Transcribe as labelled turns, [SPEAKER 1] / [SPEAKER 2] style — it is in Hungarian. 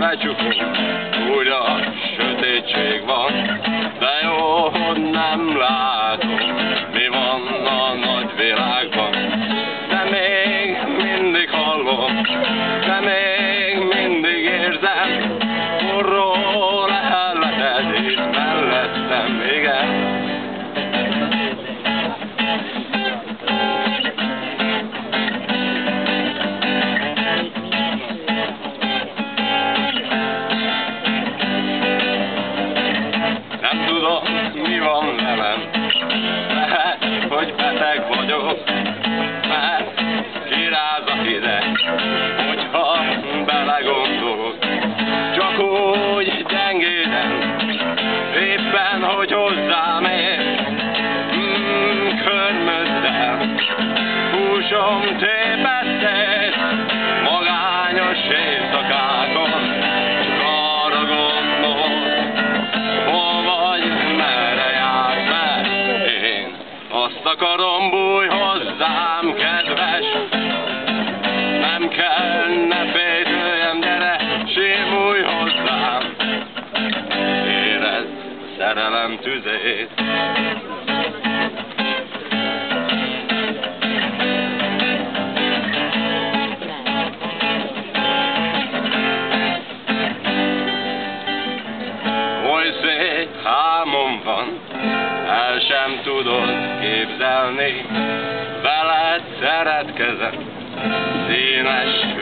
[SPEAKER 1] becsukom, úgy a sötétség van, de jó, hogy nem látom, mi van a nagy világban. De még mindig hallom, de még mindig érzem, forró leheleted és mellettem, igen. Nem tudom, mi van velem, lehet, hogy beteg vagyok, mert kiráz a hideg, hogyha belegondolok. Csak úgy gyengéden, éppen, hogy hozzám ér, körmöddem, húsom tépesztés, magányos éjszakákon, arra gondolok, hol vagy, merre jársz, mert én azt akarom, bújj hozzám, kedves, nem kell, ne féltőjem, gyere, simulj hozzám, érezd szerelem tüzét. Oly szép álmom van, el sem tudod képzelni, veled szeretkezem, színes